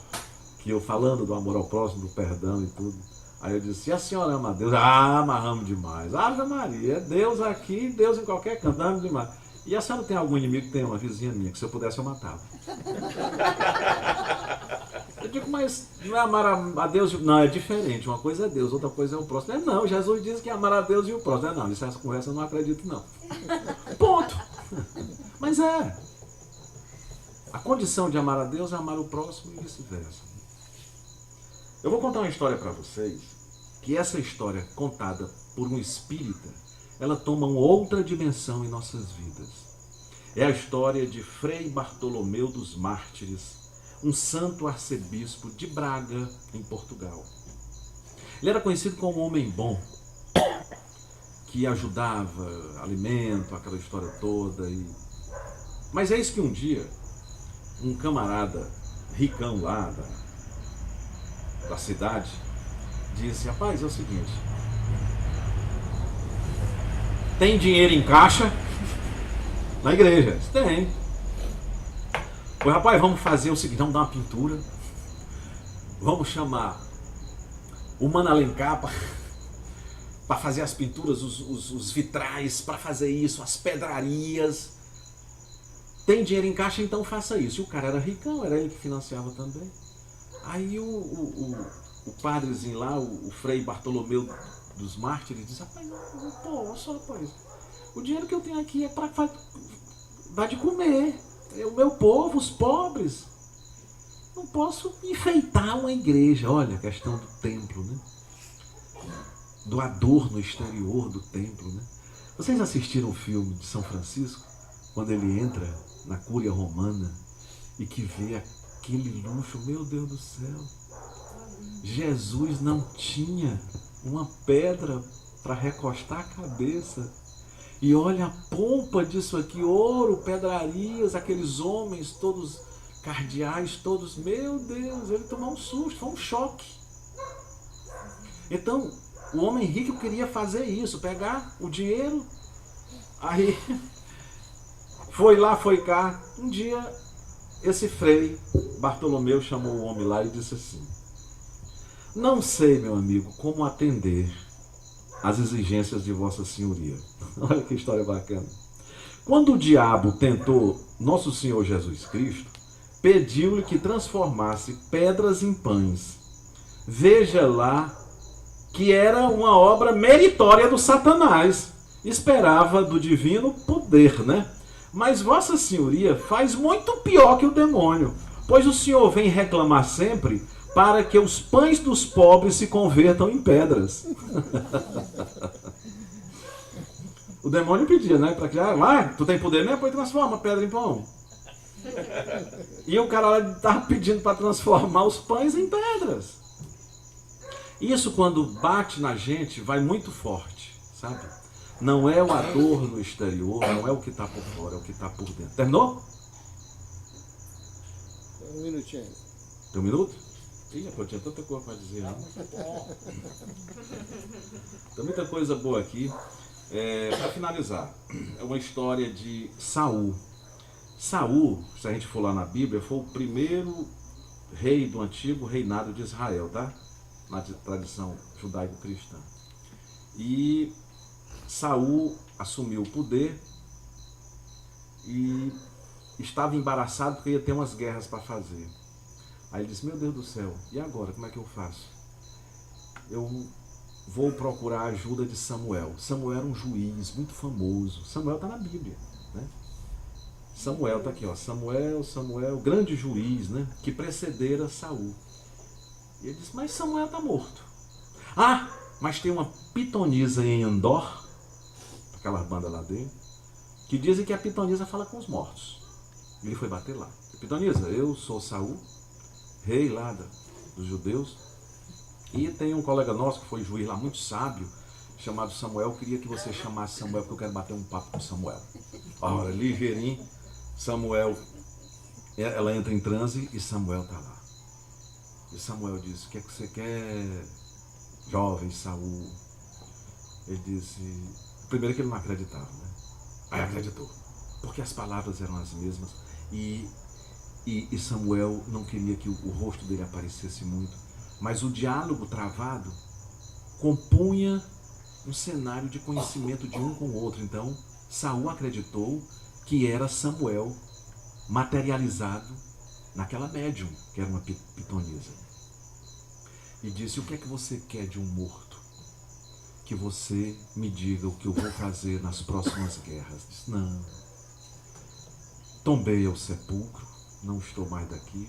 que eu falando do amor ao próximo, do perdão e tudo. Aí eu disse, e a senhora ama a Deus? Ah, amarramos demais. Ave Maria, é Deus aqui, Deus em qualquer canto, amamos demais. E a senhora tem algum inimigo? Tem uma vizinha minha, que se eu pudesse eu matava. Eu digo, mas não é amar a Deus? Não, é diferente. Uma coisa é Deus, outra coisa é o próximo. Não, Jesus diz que é amar a Deus e o próximo. Não, essa conversa eu não acredito não. Ponto. Mas é. A condição de amar a Deus é amar o próximo e vice-versa. Eu vou contar uma história para vocês, que essa história contada por um espírita, ela toma uma outra dimensão em nossas vidas. É a história de Frei Bartolomeu dos Mártires, um santo arcebispo de Braga, em Portugal. Ele era conhecido como um homem bom, que ajudava, alimento, aquela história toda. Mas é isso que um dia, um camarada ricão lá da cidade, disse, rapaz, é o seguinte, tem dinheiro em caixa na igreja? Tem. Pois, rapaz, vamos fazer o seguinte, vamos dar uma pintura, vamos chamar o Mano Alencar para fazer as pinturas, os vitrais, para fazer isso, as pedrarias. Tem dinheiro em caixa, então faça isso. E o cara era ricão, era ele que financiava também. Aí o padrezinho lá, o Frei Bartolomeu dos Mártires, disse, rapaz, pô, só rapaz, o dinheiro que eu tenho aqui é para dar de comer. O meu povo, os pobres. Não posso enfeitar uma igreja. Olha a questão do templo, né? Do adorno exterior do templo, né? Vocês assistiram o filme de São Francisco? Quando ele entra na Cúria Romana e que vê aquele luxo, meu Deus do céu. Jesus não tinha uma pedra para recostar a cabeça. E olha a pompa disso aqui, ouro, pedrarias, aqueles homens todos cardeais, todos, meu Deus, ele tomou um susto, foi um choque. Então, o homem rico queria fazer isso, pegar o dinheiro, aí foi lá, foi cá. Um dia, esse Frei Bartolomeu chamou o homem lá e disse assim, não sei, meu amigo, como atender as exigências de Vossa Senhoria. Olha que história bacana. Quando o diabo tentou Nosso Senhor Jesus Cristo, pediu-lhe que transformasse pedras em pães. Veja lá que era uma obra meritória do Satanás. Esperava do divino poder, né? Mas Vossa Senhoria faz muito pior que o demônio, pois o Senhor vem reclamar sempre para que os pães dos pobres se convertam em pedras. O demônio pedia, né? Para que, tu tem poder mesmo? Pois transforma a pedra em pão. E o cara lá estava pedindo para transformar os pães em pedras. Isso, quando bate na gente, vai muito forte, sabe? Não é o adorno exterior, não é o que está por fora, é o que está por dentro. Terminou? Um minutinho. Tem um minuto? Ih, eu tinha tanta coisa para dizer. Né? Tem muita coisa boa aqui. Para finalizar, é uma história de Saul. Saul, se a gente for lá na Bíblia, foi o primeiro rei do antigo reinado de Israel, tá? Na tradição judaico-cristã. E Saul assumiu o poder e estava embaraçado porque ia ter umas guerras para fazer. Aí ele disse, meu Deus do céu, e agora, como é que eu faço? Eu vou procurar a ajuda de Samuel. Samuel era um juiz muito famoso. Samuel está na Bíblia, né? Samuel está aqui, ó. Samuel, grande juiz, né? Que precedera Saul. E ele disse, mas Samuel está morto. Mas tem uma pitonisa em Endor, aquela banda lá dentro, que dizem que a pitonisa fala com os mortos. Ele foi bater lá. Pitonisa, eu sou Saul, rei lá dos judeus, e tem um colega nosso que foi juiz lá, muito sábio, chamado Samuel. Eu queria que você chamasse Samuel, porque eu quero bater um papo com Samuel. Ora, ligeirinho, Samuel, ela entra em transe e Samuel está lá. E Samuel disse, o que é que você quer, jovem Saul? Ele disse, primeiro que ele não acreditava, né? Aí acreditou, porque as palavras eram as mesmas e Samuel não queria que o rosto dele aparecesse muito, mas o diálogo travado compunha um cenário de conhecimento de um com o outro. Então Saul acreditou que era Samuel materializado naquela médium, que era uma pitonisa. E disse, o que é que você quer de um morto? Que você me diga o que eu vou fazer nas próximas guerras. Disse, não. Tombei ao sepulcro, não estou mais daqui.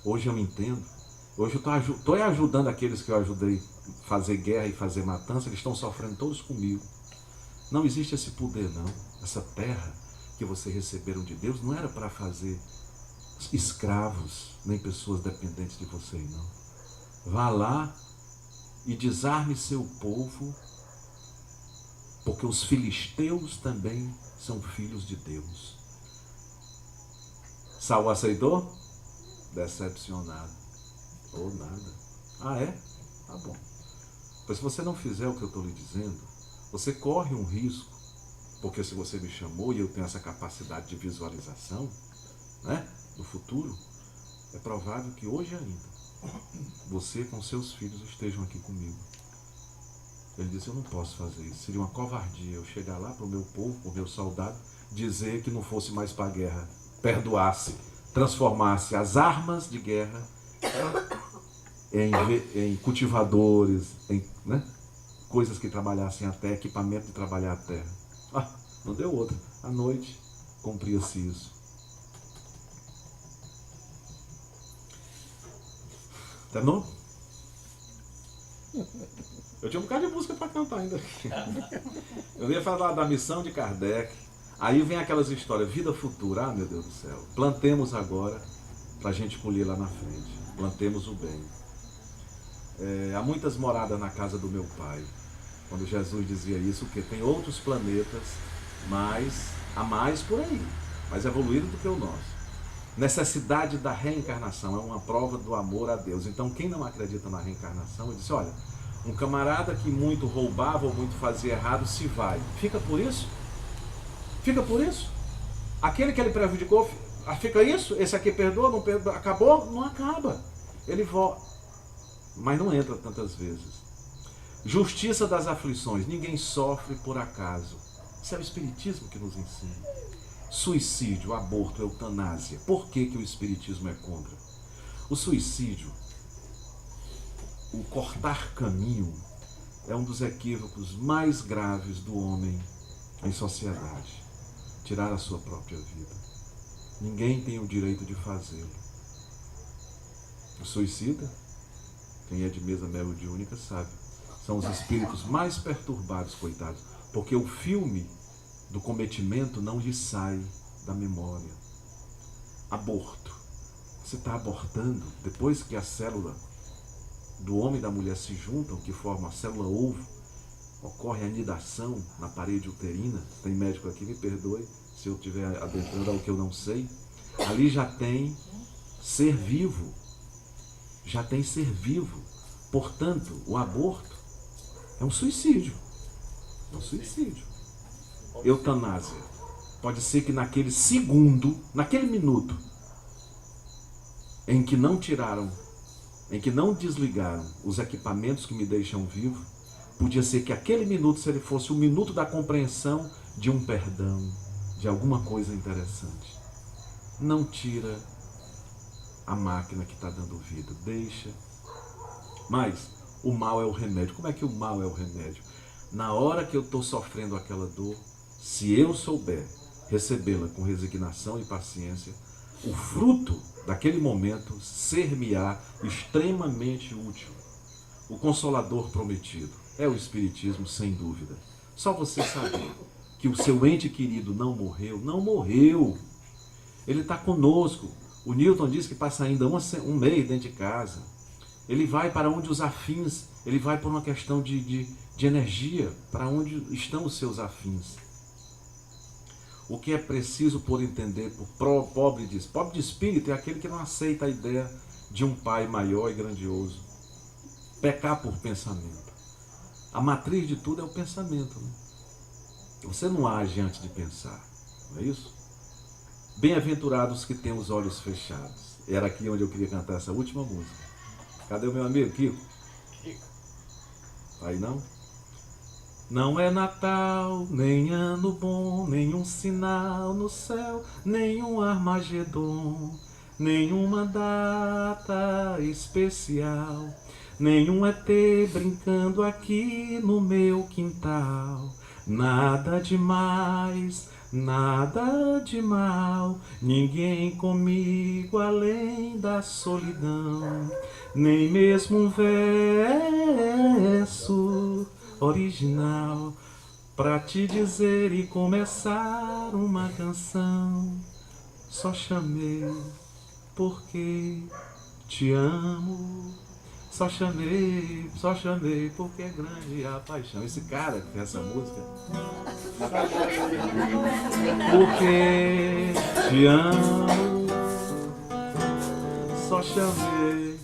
Hoje eu entendo. Hoje eu estou ajudando aqueles que eu ajudei a fazer guerra e fazer matança, eles estão sofrendo todos comigo. Não existe esse poder, não. Essa terra que vocês receberam de Deus não era para fazer escravos, nem pessoas dependentes de vocês, não. Vá lá e desarme seu povo, porque os filisteus também são filhos de Deus. Saul aceitou? Decepcionado. Ou nada. É? Tá bom. Pois se você não fizer o que eu estou lhe dizendo, você corre um risco, porque se você me chamou e eu tenho essa capacidade de visualização, né, do futuro, é provável que hoje ainda você com seus filhos estejam aqui comigo. Ele disse, eu não posso fazer isso. Seria uma covardia eu chegar lá para o meu povo, para o meu soldado, dizer que não fosse mais para a guerra, perdoasse, transformasse as armas de guerra em cultivadores, em coisas que trabalhassem a terra, equipamento de trabalhar a terra. Não deu outra. À noite cumpria-se isso. Terminou? Eu tinha um bocado de música para cantar ainda. Eu ia falar da missão de Kardec. Aí vem aquelas histórias, vida futura. Meu Deus do céu. Plantemos agora para a gente colher lá na frente. Plantemos o bem. Há muitas moradas na casa do meu pai. Quando Jesus dizia isso, porque tem outros planetas, mas há mais por aí, mais evoluído do que o nosso. Necessidade da reencarnação é uma prova do amor a Deus. Então quem não acredita na reencarnação, ele disse, olha, um camarada que muito roubava ou muito fazia errado se vai. Fica por isso? Fica por isso? Aquele que ele prejudicou, fica isso? Esse aqui perdoa, não perdoa? Acabou? Não acaba. Ele volta. Mas não entra tantas vezes. Justiça das aflições. Ninguém sofre por acaso. Isso é o Espiritismo que nos ensina. Suicídio, aborto, eutanásia. Por que o Espiritismo é contra? O suicídio, o cortar caminho, é um dos equívocos mais graves do homem em sociedade. Tirar a sua própria vida. Ninguém tem o direito de fazê-lo. O suicida Quem é de mesa mediúnica sabe. São os espíritos mais perturbados, coitados. Porque o filme do cometimento não lhe sai da memória. Aborto. Você está abortando depois que a célula do homem e da mulher se juntam, que formam a célula ovo, ocorre a anidação na parede uterina. Tem médico aqui, me perdoe se eu estiver adentrando ao que eu não sei. Ali já tem ser vivo. Já tem ser vivo. Portanto, o aborto é um suicídio. É um suicídio. Eutanásia. Pode ser que naquele segundo, naquele minuto, em que não tiraram, em que não desligaram os equipamentos que me deixam vivo, podia ser que aquele minuto, se ele fosse o minuto da compreensão de um perdão, de alguma coisa interessante. Não tira a máquina que está dando vida, deixa. Mas o mal é o remédio. Como é que o mal é o remédio? Na hora que eu estou sofrendo aquela dor, se eu souber recebê-la com resignação e paciência, o fruto daquele momento ser-me-á extremamente útil. O Consolador prometido é o Espiritismo, sem dúvida. Só você saber que o seu ente querido não morreu, não morreu. Ele está conosco. O Newton diz que passa ainda um mês dentro de casa. Ele vai para onde os afins, ele vai por uma questão de energia, para onde estão os seus afins. O que é preciso por entender, por pobre de espírito, é aquele que não aceita a ideia de um pai maior e grandioso. Pecar por pensamento. A matriz de tudo é o pensamento, né? Você não age antes de pensar, não é isso? Bem-aventurados que têm os olhos fechados. Era aqui onde eu queria cantar essa última música. Cadê o meu amigo, Kiko? Aí não? Não é Natal, nem ano bom, nenhum sinal no céu, nenhum Armagedon, nenhuma data especial, nenhum ET brincando aqui no meu quintal. Nada demais, nada de mal, ninguém comigo além da solidão, nem mesmo um verso original pra te dizer e começar uma canção. Só chamei porque te amo. Só chamei porque é grande a paixão. Esse cara que fez essa música. Porque te amo. Só chamei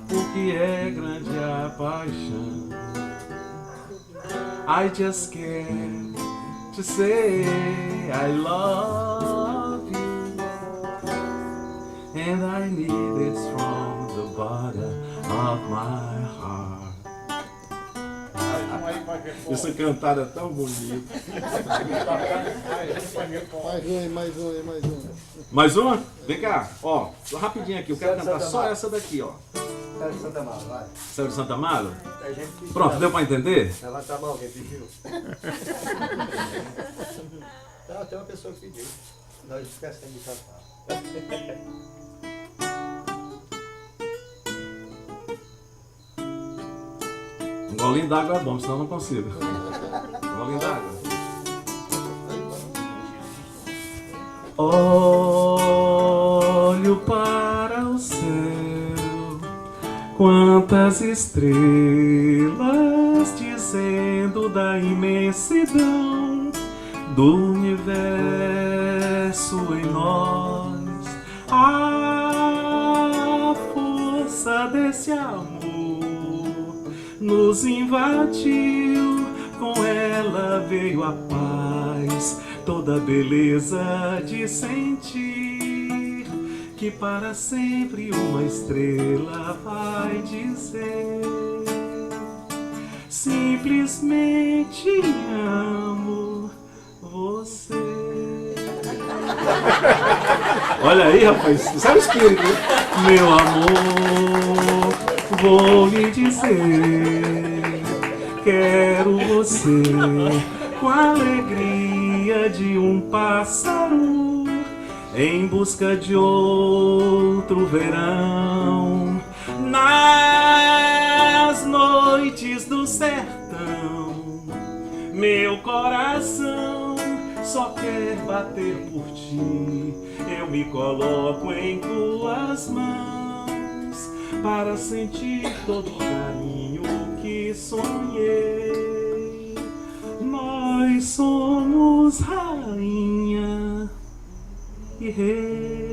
porque é grande a paixão. I just can't to say I love you, and I need this from the bottom of my heart. Essa cantada é tão bonita. Mais um. Mais uma? Vem cá, ó, rapidinho aqui, eu quero cantar só essa daqui, ó. Céu de Santa Mara, vai. Céu de Santa Amaro? A gente pediu. Pronto, deu pra entender? Ela tá mal, quem pediu? Tem uma pessoa que pediu. Nós esquecemos de cantar. Um golinho d'água é bom, senão eu não consigo. Um golinho d'água. Olho para o céu, quantas estrelas dizendo da imensidão do universo em nós. A força desse amor nos invadiu, com ela veio a paz, toda a beleza de sentir que para sempre uma estrela vai dizer: simplesmente amo você. Olha aí, rapaz, sabe o espírito, né? Meu amor, vou lhe dizer, quero você com a alegria de um pássaro em busca de outro verão. noites do sertão, meu coração só quer bater por ti. Eu me coloco em tuas mãos para sentir todo o carinho que sonhei. Nós somos rainha e rei.